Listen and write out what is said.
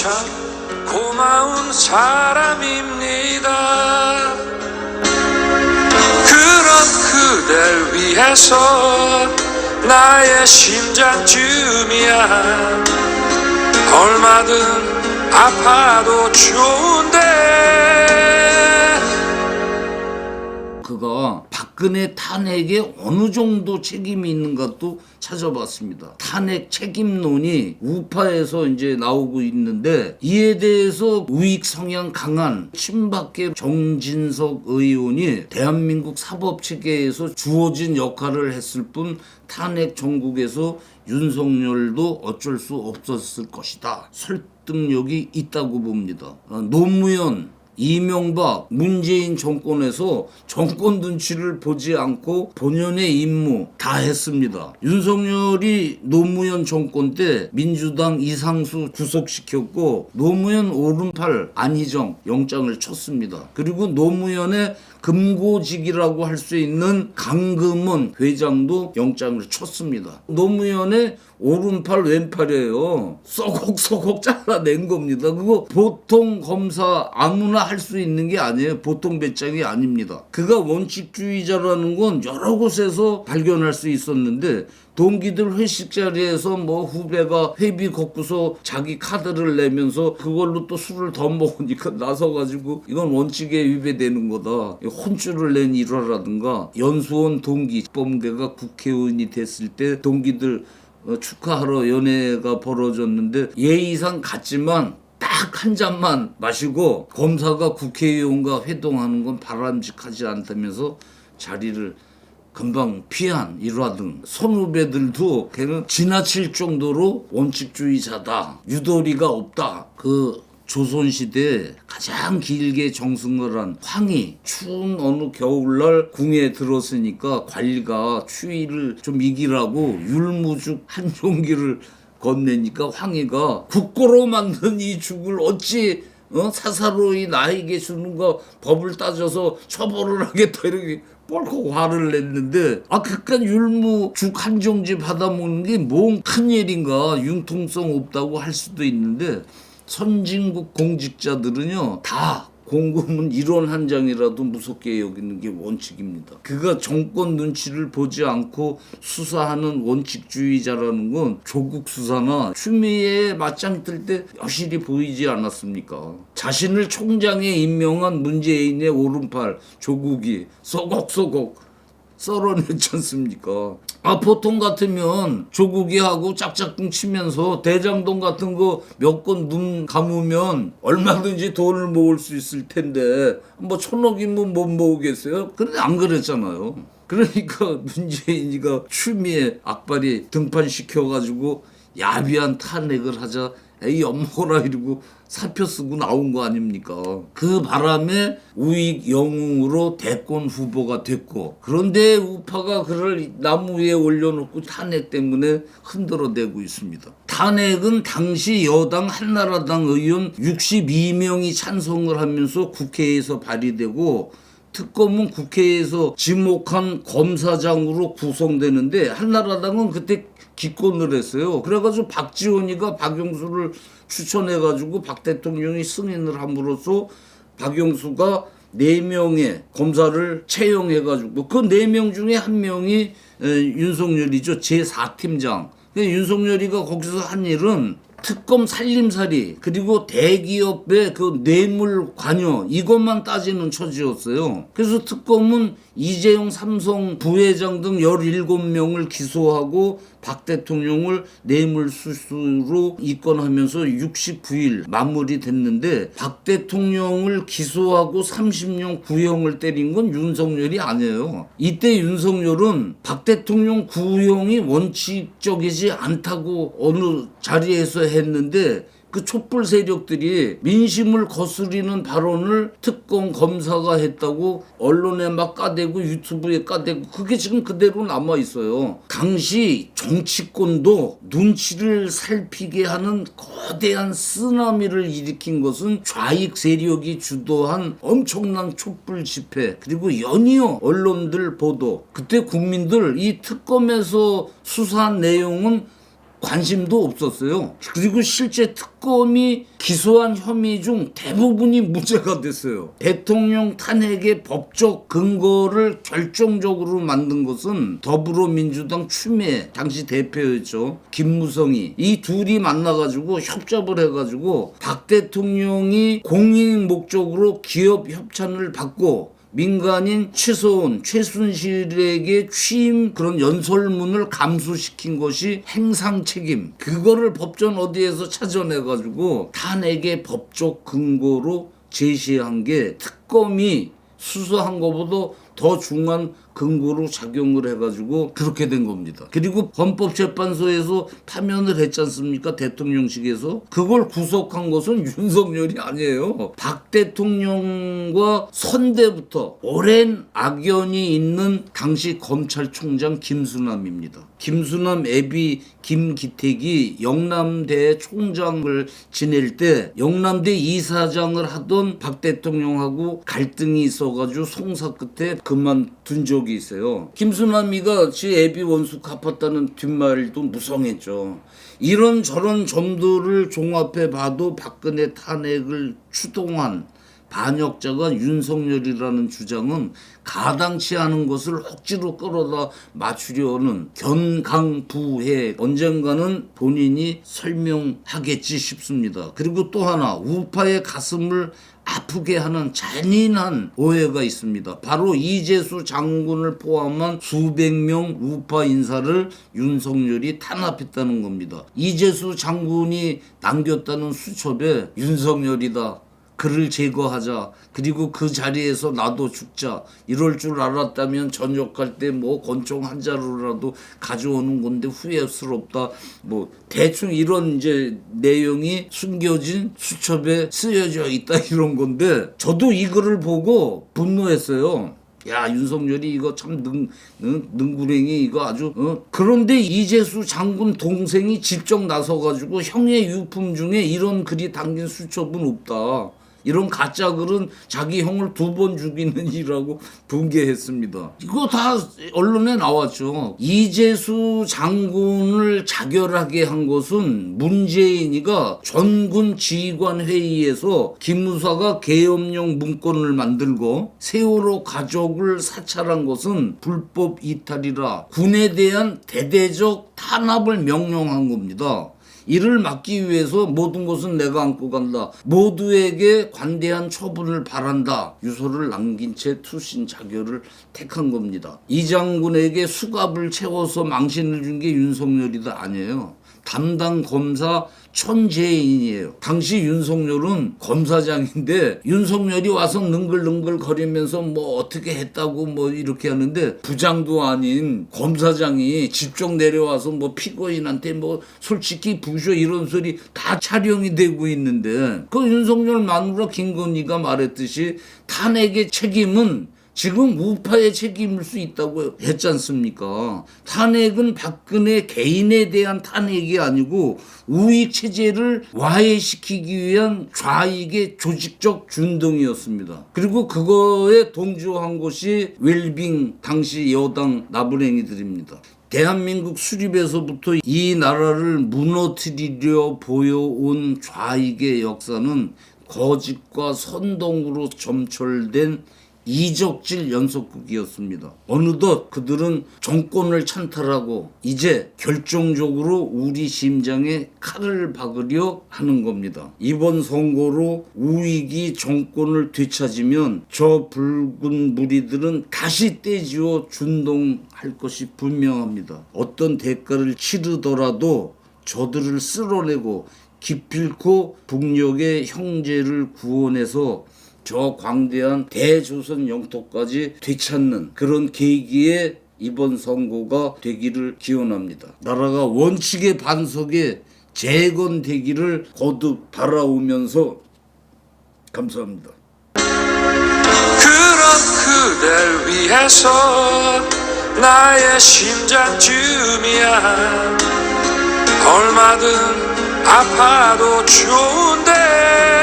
참 고마운 사람입니다. 그런 그댈 위해서 나의 심장쯤이야 얼마든 아파도 좋은데. 그가 박근혜 탄핵에 어느 정도 책임이 있는 것도 찾아봤습니다. 탄핵 책임론이 우파에서 이제 나오고 있는데 이에 대해서 우익 성향 강한 친박계 정진석 의원이 대한민국 사법체계에서 주어진 역할을 했을 뿐 탄핵 정국에서 윤석열도 어쩔 수 없었을 것이다. 설득력이 있다고 봅니다. 노무현 이명박, 문재인 정권에서 정권 눈치를 보지 않고 본연의 임무 다 했습니다. 윤석열이 노무현 정권 때 민주당 이상수 구속시켰고 노무현 오른팔 안희정 영장을 쳤습니다. 그리고 노무현의 금고직이라고 할 수 있는 강금원 회장도 영장을 쳤습니다. 노무현의 오른팔 왼팔이에요. 썩옥썩옥 잘라낸 겁니다. 그거 보통 검사 아무나 할 수 있는 게 아니에요. 보통 배짱이 아닙니다. 그가 원칙주의자라는 건 여러 곳에서 발견할 수 있었는데 동기들 회식 자리에서 뭐 후배가 회비 걷고서 자기 카드를 내면서 그걸로 또 술을 더 먹으니까 나서가지고 이건 원칙에 위배되는 거다. 혼쭐을 낸 일화라든가 연수원 동기 범계가 국회의원이 됐을 때 동기들 축하하러 연회가 벌어졌는데 예의상 갔지만 딱 한 잔만 마시고 검사가 국회의원과 회동하는 건 바람직하지 않다면서 자리를 금방 피한 일화 등 선후배들도 걔는 지나칠 정도로 원칙주의자다. 유도리가 없다. 그 조선시대에 가장 길게 정승을 한 황희 추운 어느 겨울날 궁에 들었으니까 관리가 추위를 좀 이기라고 율무죽 한 종기를 건네니까 황희가 국고로 만든 이 죽을 어찌 사사로이 나에게 주는가 법을 따져서 처벌을 하겠다 이렇게 뻘컥 화를 냈는데 그깟 율무죽 한 종지 받아먹는 게 뭔 큰일인가 융통성 없다고 할 수도 있는데 선진국 공직자들은요 다 공금은 일원 한 장이라도 무섭게 여기는 게 원칙입니다. 그가 정권 눈치를 보지 않고 수사하는 원칙주의자라는 건 조국 수사나 추미애에 맞짱 뜰 때 여실히 보이지 않았습니까? 자신을 총장에 임명한 문재인의 오른팔 조국이 쏘곡쏘곡 썰어냈지 않습니까? 보통 같으면 조국이 하고 짝짝꿍 치면서 대장동 같은 거 몇 건 눈 감으면 얼마든지 돈을 모을 수 있을 텐데 뭐 1,000억이면 못 모으겠어요? 그런데 안 그랬잖아요. 그러니까 문재인이가 추미애 악발이 등판시켜가지고 야비한 탄핵을 하자 에이 엿먹어라 이러고 사표 쓰고 나온 거 아닙니까? 그 바람에 우익 영웅으로 대권 후보가 됐고 그런데 우파가 그를 나무 위에 올려놓고 탄핵 때문에 흔들어대고 있습니다. 탄핵은 당시 여당 한나라당 의원 62명이 찬성을 하면서 국회에서 발의되고 특검은 국회에서 지목한 검사장으로 구성되는데 한나라당은 그때 기권을 했어요. 그래가지고 박지원이가 박영수를 추천해가지고 박 대통령이 승인을 함으로써 박영수가 4명의 검사를 채용해가지고 그 4명 중에 1명이 윤석열이죠. 제4팀장. 윤석열이가 거기서 한 일은 특검 살림살이 그리고 대기업의 그 뇌물 관여 이것만 따지는 처지였어요. 그래서 특검은 이재용 삼성 부회장 등 17명을 기소하고 박 대통령을 뇌물수수로 입건하면서 69일 마무리됐는데 박 대통령을 기소하고 30년 구형을 때린 건 윤석열이 아니에요. 이때 윤석열은 박 대통령 구형이 원칙적이지 않다고 어느 자리에서 했는데 그 촛불 세력들이 민심을 거스리는 발언을 특검 검사가 했다고 언론에 막 까대고 유튜브에 까대고 그게 지금 그대로 남아 있어요. 당시 정치권도 눈치를 살피게 하는 거대한 쓰나미를 일으킨 것은 좌익 세력이 주도한 엄청난 촛불 집회 그리고 연이어 언론들 보도 그때 국민들 이 특검에서 수사한 내용은 관심도 없었어요. 그리고 실제 특검이 기소한 혐의 중 대부분이 무죄가 됐어요. 대통령 탄핵의 법적 근거를 결정적으로 만든 것은 더불어민주당 추미애 당시 대표였죠. 김무성이 이 둘이 만나가지고 협잡을 해가지고 박 대통령이 공익 목적으로 기업 협찬을 받고 민간인 최소은, 최순실에게 취임 그런 연설문을 감수시킨 것이 행상 책임. 그거를 법전 어디에서 찾아내가지고 탄핵의 법적 근거로 제시한 게 특검이 수사한 것보다 더 중요한 근거로 작용을 해가지고 그렇게 된 겁니다. 그리고 헌법재판소에서 파면을 했지 않습니까? 대통령실에서. 그걸 구속한 것은 윤석열이 아니에요. 박 대통령과 선대부터 오랜 악연이 있는 당시 검찰총장 김수남입니다. 김수남 애비 김기택이 영남대 총장을 지낼 때 영남대 이사장을 하던 박 대통령하고 갈등이 있어가지고 송사 끝에 그만둔 적이 있어요. 김수남이가 지 애비 원수 갚았다는 뒷말도 무성했죠. 이런 저런 점들을 종합해 봐도 박근혜 탄핵을 추동한 반역자가 윤석열이라는 주장은 가당치 않은 것을 억지로 끌어다 맞추려는 견강부해 언젠가는 본인이 설명하겠지 싶습니다. 그리고 또 하나 우파의 가슴을 아프게 하는 잔인한 오해가 있습니다. 바로 이재수 장군을 포함한 수백 명 우파 인사를 윤석열이 탄압했다는 겁니다. 이재수 장군이 남겼다는 수첩에 윤석열이다. 그를 제거하자. 그리고 그 자리에서 나도 죽자. 이럴 줄 알았다면 전역할 때 뭐 권총 한 자루라도 가져오는 건데 후회스럽다. 뭐 대충 이런 이제 내용이 숨겨진 수첩에 쓰여져 있다 이런 건데 저도 이 글을 보고 분노했어요. 야 윤석열이 이거 참 능구랭이 이거 아주 그런데 이재수 장군 동생이 직접 나서가지고 형의 유품 중에 이런 글이 담긴 수첩은 없다. 이런 가짜 글은 자기 형을 2번 죽이는 일이라고 분개했습니다. 이거 다 언론에 나왔죠. 이재수 장군을 자결하게 한 것은 문재인이가 전군 지휘관 회의에서 기무사가 계엄령 문건을 만들고 세월호 가족을 사찰한 것은 불법 이탈이라 군에 대한 대대적 탄압을 명령한 겁니다. 이를 막기 위해서 모든 것은 내가 안고 간다. 모두에게 관대한 처분을 바란다. 유서를 남긴 채 투신 자결을 택한 겁니다. 이 장군에게 수갑을 채워서 망신을 준 게 윤석열이다 아니에요. 담당 검사 천재인이에요. 당시 윤석열은 검사장인데 윤석열이 와서 능글능글 거리면서 뭐 어떻게 했다고 뭐 이렇게 하는데 부장도 아닌 검사장이 직접 내려와서 뭐 피고인한테 뭐 솔직히 부셔 이런 소리 다 촬영이 되고 있는데 그 윤석열 마누라 김건희가 말했듯이 탄핵의 책임은 지금 우파의 책임일 수 있다고 했지 않습니까? 탄핵은 박근혜 개인에 대한 탄핵이 아니고 우익체제를 와해시키기 위한 좌익의 조직적 준동이었습니다. 그리고 그거에 동조한 것이 웰빙 당시 여당 나부랭이들입니다. 대한민국 수립에서부터 이 나라를 무너뜨리려 보여온 좌익의 역사는 거짓과 선동으로 점철된 이적질 연속극이었습니다. 어느덧 그들은 정권을 찬탈하고 이제 결정적으로 우리 심장에 칼을 박으려 하는 겁니다. 이번 선거로 우익이 정권을 되찾으면 저 붉은 무리들은 다시 떼지어 준동할 것이 분명합니다. 어떤 대가를 치르더라도 저들을 쓸어내고 기필코 북녘의 형제를 구원해서 저 광대한 대조선 영토까지 되찾는 그런 계기에 이번 선거가 되기를 기원합니다. 나라가 원칙의 반석에 재건되기를 거듭 바라오면서 감사합니다. 그런 그댈 위해서 나의 심장쯤이야 얼마든 아파도 좋은데